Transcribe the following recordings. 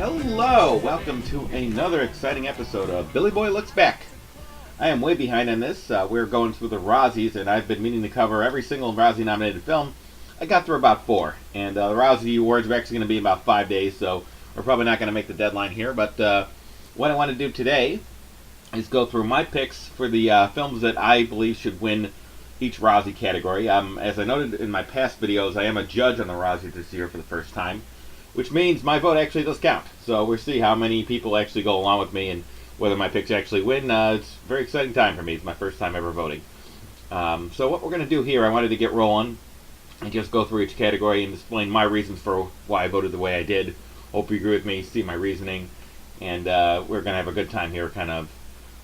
Hello, welcome to another exciting episode of Billy Boy Looks Back. I am way behind on this. We're going through the Razzies, and I've been meaning to cover every single Razzie-nominated film. I got through about 4, and the Razzie Awards are actually going to be in about 5 days, so we're probably not going to make the deadline here. But what I want to do today is go through my picks for the films that I believe should win each Razzie category. As I noted in my past videos, I am a judge on the Razzies this year for the first time, which means my vote actually does count. So we'll see how many people actually go along with me and whether my picks actually win. It's a very exciting time for me. It's my first time ever voting. So what we're going to do here, I wanted to get rolling and just go through each category and explain my reasons for why I voted the way I did. Hope you agree with me, see my reasoning, and we're going to have a good time here kind of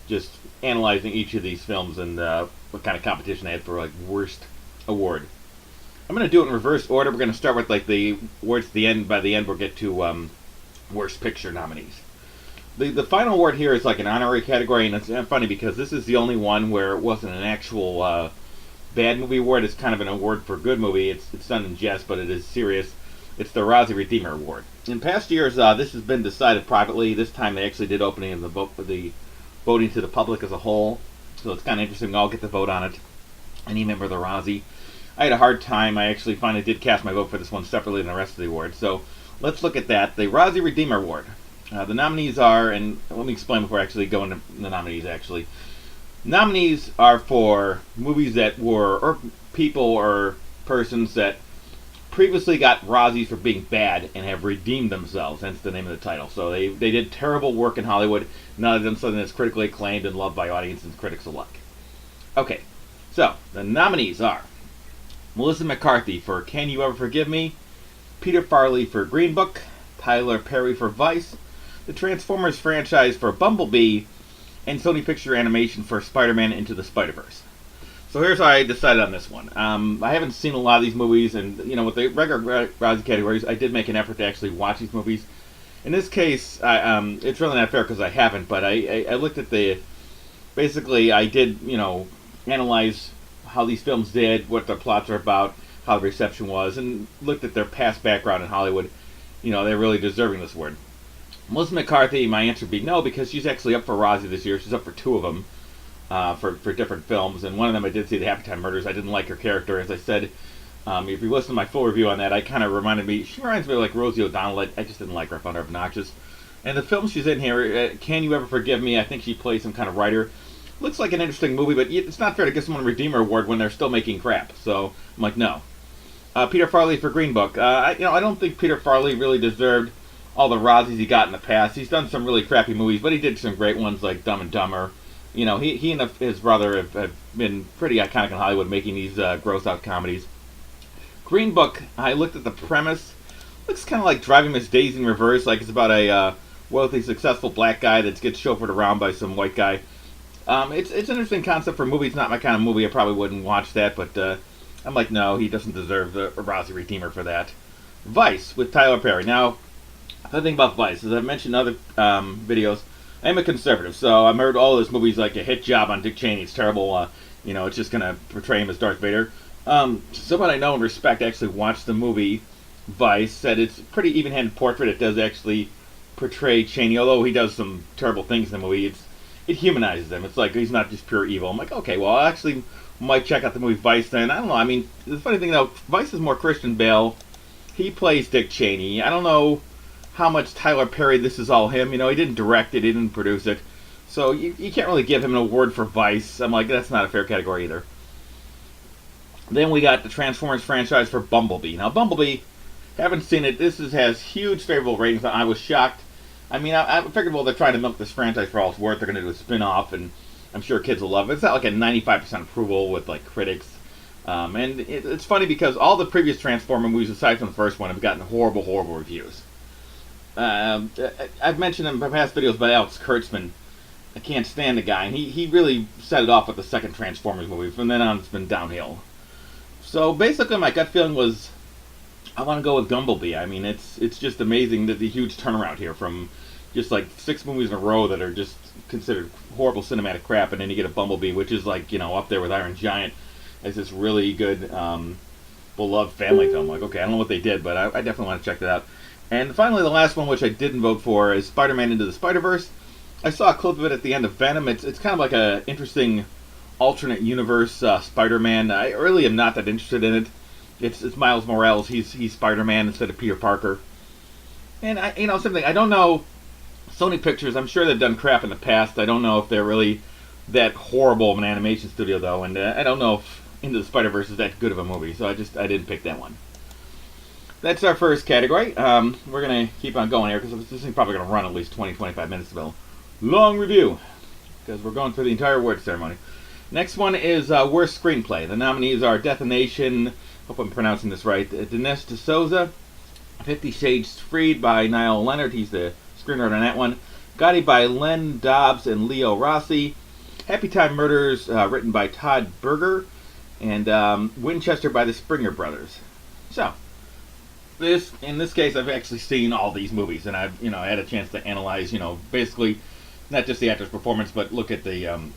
just analyzing each of these films and what kind of competition they had for like worst award. I'm going to do it in reverse order. We're going to start with like the awards at the end. By the end, we'll get to worst picture nominees. The final award here is like an honorary category, and it's funny because this is the only one where it wasn't an actual bad movie award. It's kind of an award for good movie. It's done in jest, but it is serious. It's the Razzie Redeemer Award. In past years, this has been decided privately. This time they actually did opening of the voting to the public as a whole, so it's kind of interesting. I'll get to vote on it. Any member of the Razzie. I had a hard time. I actually finally did cast my vote for this one separately than the rest of the awards. So let's look at that. The Razzie Redeemer Award. The nominees are, and let me explain before I actually go into the nominees actually. Nominees are for movies that were, or people or persons that previously got Razzies for being bad and have redeemed themselves, hence the name of the title. So they did terrible work in Hollywood. Now they've done something that's critically acclaimed and loved by audiences and critics alike. Okay, so the nominees are Melissa McCarthy for Can You Ever Forgive Me, Peter Farrelly for Green Book, Tyler Perry for Vice, the Transformers franchise for Bumblebee, and Sony Picture Animation for Spider-Man Into the Spider-Verse. So here's how I decided on this one. I haven't seen a lot of these movies, and with the regular Razzie categories, I did make an effort to actually watch these movies. In this case, it's really not fair because I haven't, but I looked at basically I did, analyze how these films did, what their plots are about, how the reception was, and looked at their past background in Hollywood. They're really deserving this award. Melissa McCarthy, my answer would be no, because she's actually up for Razzie this year. She's up for 2 of them for different films, and one of them I did see, The Happy Time Murders. I didn't like her character. As I said, if you listen to my full review on that, she reminds me of like Rosie O'Donnell. I just didn't like her. I found her obnoxious. And the film she's in here, Can You Ever Forgive Me? I think she plays some kind of writer. Looks like an interesting movie, but it's not fair to give someone a Redeemer Award when they're still making crap. So I'm like, no. Peter Farrelly for Green Book. I don't think Peter Farrelly really deserved all the Razzies he got in the past. He's done some really crappy movies, but he did some great ones like Dumb and Dumber. He and his brother have been pretty iconic in Hollywood, making these gross-out comedies. Green Book, I looked at the premise. Looks kind of like Driving Miss Daisy in reverse, like it's about a wealthy, successful black guy that gets chauffeured around by some white guy. It's an interesting concept for a movie. It's not my kind of movie. I probably wouldn't watch that, but I'm like, no, he doesn't deserve the Razzie Redeemer for that. Vice with Tyler Perry. Now, the thing about Vice, as I've mentioned in other videos, I'm a conservative, so I heard all this movie's like a hit job on Dick Cheney. It's terrible. It's just going to portray him as Darth Vader. Someone I know and respect actually watched the movie Vice, said it's a pretty even-handed portrait. It does actually portray Cheney, although he does some terrible things in the movie. It humanizes him. It's like he's not just pure evil. I'm like, okay, well, I actually might check out the movie Vice then. I don't know. I mean, the funny thing, though, Vice is more Christian Bale. He plays Dick Cheney. I don't know how much Tyler Perry, this is all him. He didn't direct it. He didn't produce it. So you can't really give him an award for Vice. I'm like, that's not a fair category either. Then we got the Transformers franchise for Bumblebee. Now, Bumblebee, haven't seen it. This has huge favorable ratings. I was shocked. I mean, I figured, well, they're trying to milk this franchise for all it's worth. They're going to do a spin-off, and I'm sure kids will love it. It's not like a 95% approval with, like, critics. And it's funny because all the previous Transformer movies, aside from the first one, have gotten horrible, horrible reviews. I've mentioned in my past videos about Alex Kurtzman. I can't stand the guy, and he really set it off with the second Transformers movie. From then on, it's been downhill. So, basically, my gut feeling was I want to go with Bumblebee. I mean, it's just amazing that the huge turnaround here from just like 6 movies in a row that are just considered horrible cinematic crap, and then you get a Bumblebee, which is like, up there with Iron Giant as this really good, beloved family film. Like, okay, I don't know what they did, but I definitely want to check that out. And finally, the last one, which I didn't vote for, is Spider-Man Into the Spider-Verse. I saw a clip of it at the end of Venom. It's kind of like a interesting alternate universe Spider-Man. I really am not that interested in it. It's Miles Morales. He's Spider-Man instead of Peter Parker. And something I don't know. Sony Pictures. I'm sure they've done crap in the past. I don't know if they're really that horrible of an animation studio though, and I don't know if Into the Spider-Verse is that good of a movie. So I didn't pick that one. That's our first category. We're going to keep on going here because this thing's probably going to run at least 20-25 minutes of a long review because we're going through the entire award ceremony. Next one is Worst Screenplay. The nominees are Death of Nation, hope I'm pronouncing this right, Dinesh D'Souza, 50 Shades Freed by Niall Leonard, he's the screenwriter on that one, Gotti by Len Dobbs and Leo Rossi, Happy Time Murders, written by Todd Berger, and Winchester by the Springer Brothers. So, in this case, I've actually seen all these movies, and I've had a chance to analyze, basically not just the actor's performance, but look at the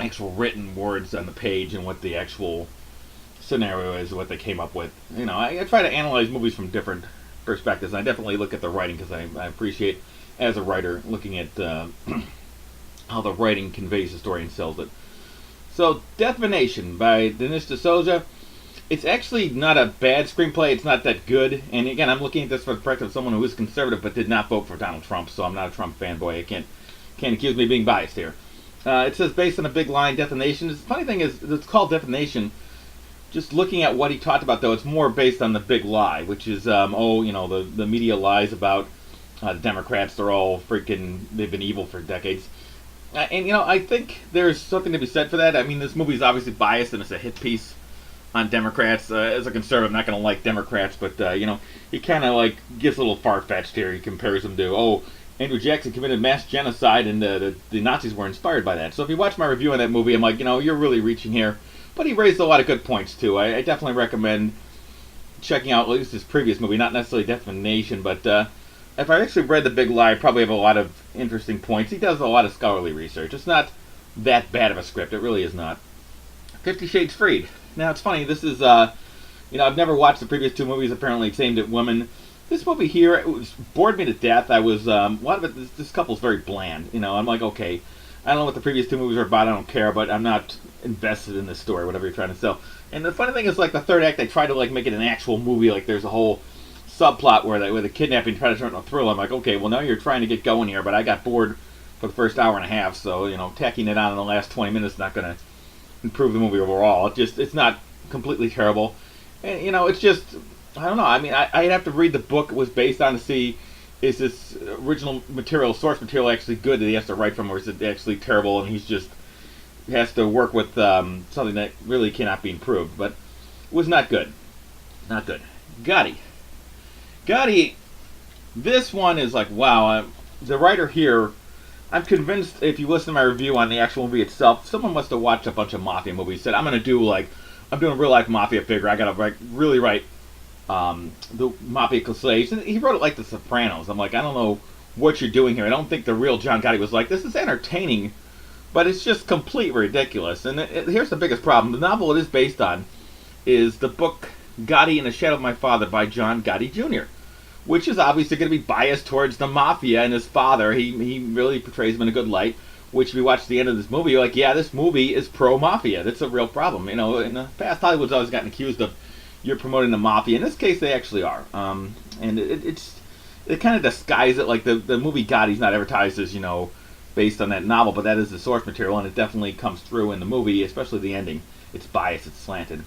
actual written words on the page and what the actual scenario is, what they came up with. I try to analyze movies from different perspectives. And I definitely look at the writing because I appreciate, as a writer, looking at how the writing conveys the story and sells it. So, Death of a Nation by Dinesh D'Souza. It's actually not a bad screenplay. It's not that good. And again, I'm looking at this from the perspective of someone who is conservative but did not vote for Donald Trump, so I'm not a Trump fanboy. I can't accuse me of being biased here. It says, based on a big line, Death of a Nation. The funny thing is, it's called Death of a Nation. Just looking at what he talked about, though, it's more based on the big lie, which is, the media lies about the Democrats. They're all they've been evil for decades. I think there's something to be said for that. I mean, this movie is obviously biased, and it's a hit piece on Democrats. As a conservative, I'm not going to like Democrats, but, he kind of, gets a little far-fetched here. He compares them to, Andrew Jackson committed mass genocide, and the Nazis were inspired by that. So if you watch my review on that movie, I'm like, you're really reaching here. But he raised a lot of good points, too. I definitely recommend checking out at least his previous movie, not necessarily Death of a Nation, but if I actually read The Big Lie, I probably have a lot of interesting points. He does a lot of scholarly research. It's not that bad of a script. It really is not. 50 Shades Freed. Now, it's funny. This is, I've never watched the previous two movies. Apparently, it's aimed at women. This movie here, bored me to death. I was, a lot of it, this couple's very bland. I'm like, okay, I don't know what the previous two movies are about. I don't care, but I'm not invested in this story, whatever you're trying to sell. And the funny thing is, the third act, they try to, make it an actual movie. There's a whole subplot where the kidnapping try to turn into a thriller. I'm like, okay, well, now you're trying to get going here, but I got bored for the first hour and a half, so, tacking it on in the last 20 minutes is not going to improve the movie overall. It's not completely terrible. And, it's just, I don't know. I mean, I'd have to read the book it was based on to see, is this original material, source material, actually good that he has to write from, or is it actually terrible and he has to work with something that really cannot be improved. But it was not good. Not good. Gotti, this one is wow. The writer here, I'm convinced if you listen to my review on the actual movie itself, someone must have watched a bunch of mafia movies, said, I'm doing a real life mafia figure. I gotta really write the mafia cliches. And he wrote it like The Sopranos. I'm like, I don't know what you're doing here. I don't think the real John Gotti was like, this is entertaining, but it's just completely ridiculous. And here's the biggest problem. The novel it is based on is the book Gotti in the Shadow of My Father by John Gotti Jr., which is obviously going to be biased towards the mafia and his father. He really portrays him in a good light, which if you watch the end of this movie, you're like, yeah, this movie is pro-mafia. That's a real problem. In the past, Hollywood's always gotten accused of you're promoting the mafia. In this case, they actually are. And it kind of disguises it. Like the movie Gotti's not advertised as, based on that novel, but that is the source material, and it definitely comes through in the movie, especially the ending. It's biased, it's slanted.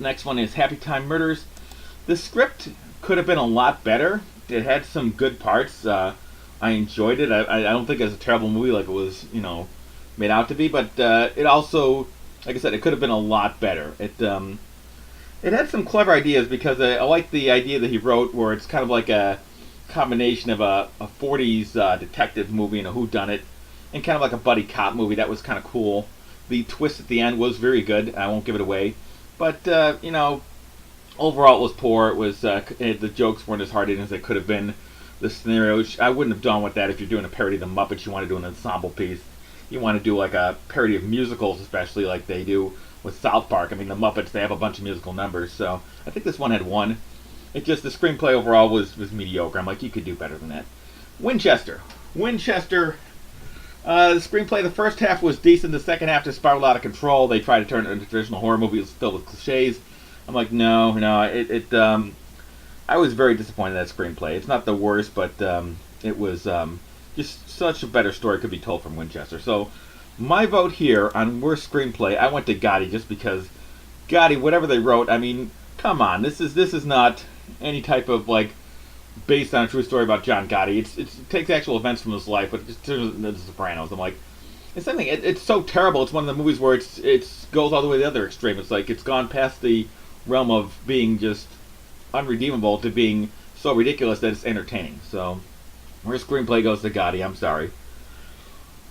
Next one is Happy Time Murders. The script could have been a lot better. It had some good parts. I enjoyed it. I don't think it's a terrible movie like it was, made out to be, but it also, like I said, it could have been a lot better. It had some clever ideas because I like the idea that he wrote where it's kind of like a combination of a 40s detective movie and a whodunit and kind of like a buddy cop movie. That was kind of cool. The twist at the end was very good. I won't give it away. But, overall it was poor. It was the jokes weren't as hard as they could have been. The scenario, I wouldn't have done with that if you're doing a parody of the Muppets. You want to do an ensemble piece. You want to do like a parody of musicals, especially like they do with South Park. I mean, the Muppets, they have a bunch of musical numbers. So I think this one had one. It just, the screenplay overall was mediocre. I'm like, you could do better than that. Winchester. Winchester, the screenplay, the first half was decent. The second half just spiraled out of control. They tried to turn it into a traditional horror movie. It was filled with cliches. I'm like, no. I was very disappointed in that screenplay. It's not the worst, but it was just such a better story could be told from Winchester. So my vote here on worst screenplay, I went to Gotti just because Gotti, whatever they wrote, I mean, come on, this is not any type of like based on a true story about John Gotti. It takes actual events from his life, but it just turns into The Sopranos. I'm like, it's something. It's so terrible. It's one of the movies where it's goes all the way to the other extreme. It's like it's gone past the realm of being just unredeemable to being so ridiculous that it's entertaining. So, worst screenplay goes to Gotti. I'm sorry.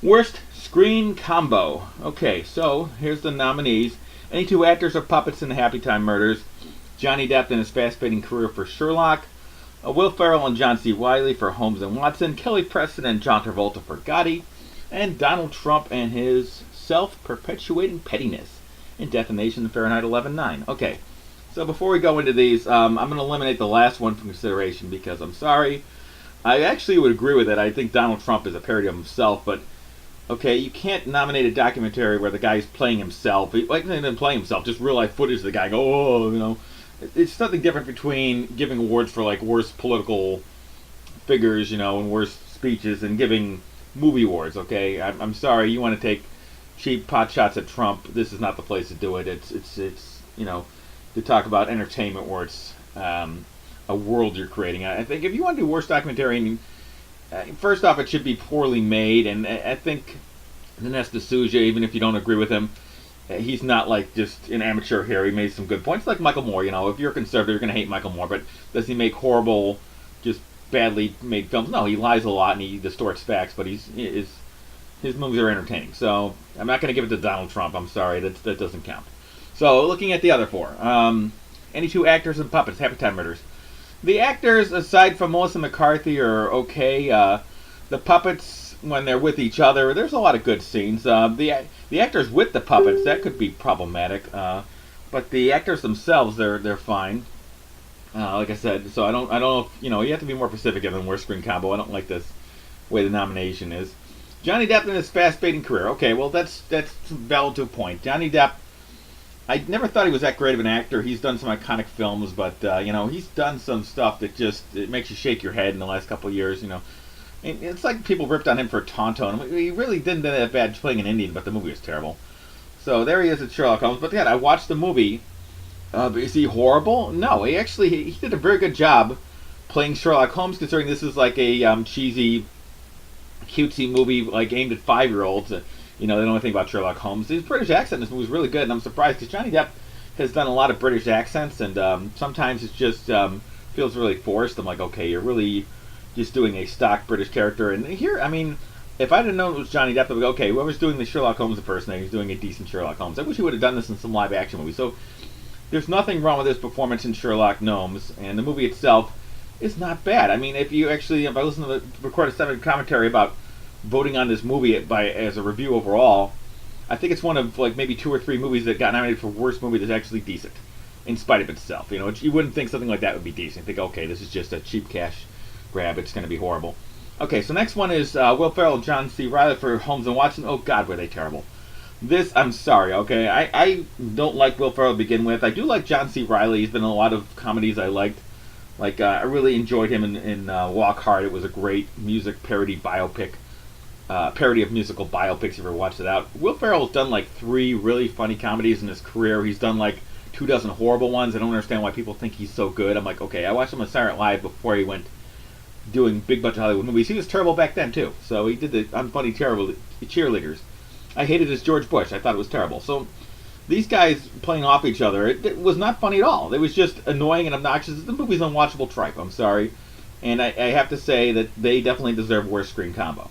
Worst screen combo. Okay, so here's the nominees. Any two actors or puppets in the Happy Time Murders. Johnny Depp in his fast-fading career for Sherlock. Will Ferrell and John C. Reilly for Holmes and Watson. Kelly Preston and John Travolta for Gotti. And Donald Trump and his self-perpetuating pettiness in Death and Nation and Fahrenheit 11/9. Okay, so before we go into these, I'm going to eliminate the last one from consideration because I'm sorry. I actually would agree with it. I think Donald Trump is a parody of himself, but okay, you can't nominate a documentary where the guy's playing himself. Like, not even playing himself, just real life footage of the guy go, oh, you know. It's something different between giving awards for, like, worst political figures, you know, and worst speeches and giving movie awards, okay? I'm sorry, you want to take cheap pot shots at Trump. This is not the place to do it. It's you know, to talk about entertainment where it's a world you're creating. I think if you want to do worst documentary, first off, it should be poorly made, and I think Dinesh D'Souza, even if you don't agree with him, he's not like just an amateur here. He made some good points, like Michael Moore. You know, if you're a conservative, you're going to hate Michael Moore, but does he make horrible, just badly made films? No, he lies a lot and he distorts facts, but his movies are entertaining. So I'm not going to give it to Donald Trump. I'm sorry, that doesn't count. So looking at the other four, any two actors and puppets, Happy Time Murders. The actors, aside from Melissa McCarthy, are okay. The puppets, when they're with each other, there's a lot of good scenes. The actors with the puppets, that could be problematic. But the actors themselves, they're fine. Like I said, so I don't know if, you know, you have to be more specific than worst screen combo. I don't like this way the nomination is. Johnny Depp in his fast-fading career. Okay, well that's valid to a point. Johnny Depp, I never thought he was that great of an actor. He's done some iconic films, but you know, he's done some stuff that just it makes you shake your head in the last couple of years. You know, and it's like people ripped on him for Tonto. He really didn't do that bad playing an Indian, but the movie was terrible. So there he is at Sherlock Holmes. But yeah, I watched the movie. Is he horrible? No, he did a very good job playing Sherlock Holmes, considering this is like a cheesy, cutesy movie like aimed at 5-year-olds. You know, they don't know anything about Sherlock Holmes. His British accent in this movie was really good, and I'm surprised because Johnny Depp has done a lot of British accents, and sometimes it just feels really forced. I'm like, okay, you're really just doing a stock British character. And here, I mean, if I didn't know it was Johnny Depp, I'd be like, okay, whoever's doing the Sherlock Holmes impersonator, he's doing a decent Sherlock Holmes. I wish he would have done this in some live-action movie. So there's nothing wrong with his performance in Sherlock Gnomes, and the movie itself is not bad. I mean, if I listen to the recorded 7 commentary about voting on this movie as a review overall, I think it's one of like maybe 2 or 3 movies that got nominated for worst movie that's actually decent, in spite of itself. You know, you wouldn't think something like that would be decent. You think, okay, this is just a cheap cash grab. It's going to be horrible. Okay, so next one is Will Ferrell and John C. Reilly for Holmes and Watson. Oh God, were they terrible! This, I'm sorry. Okay, I don't like Will Ferrell to begin with. I do like John C. Reilly. He's been in a lot of comedies I liked. Like I really enjoyed him in Walk Hard. It was a great music parody biopic. Parody of musical biopics, if you ever watched it out. Will Ferrell's done like 3 really funny comedies in his career. He's done like 24 horrible ones. I don't understand why people think he's so good. I'm like, okay, I watched him on Saturday Night Live before he went doing big bunch of Hollywood movies. He was terrible back then too. So he did the unfunny terrible cheerleaders. I hated his George Bush. I thought it was terrible. So these guys playing off each other, it was not funny at all. It was just annoying and obnoxious. The movie's unwatchable tripe. I'm sorry. And I have to say that they definitely deserve worst screen combo.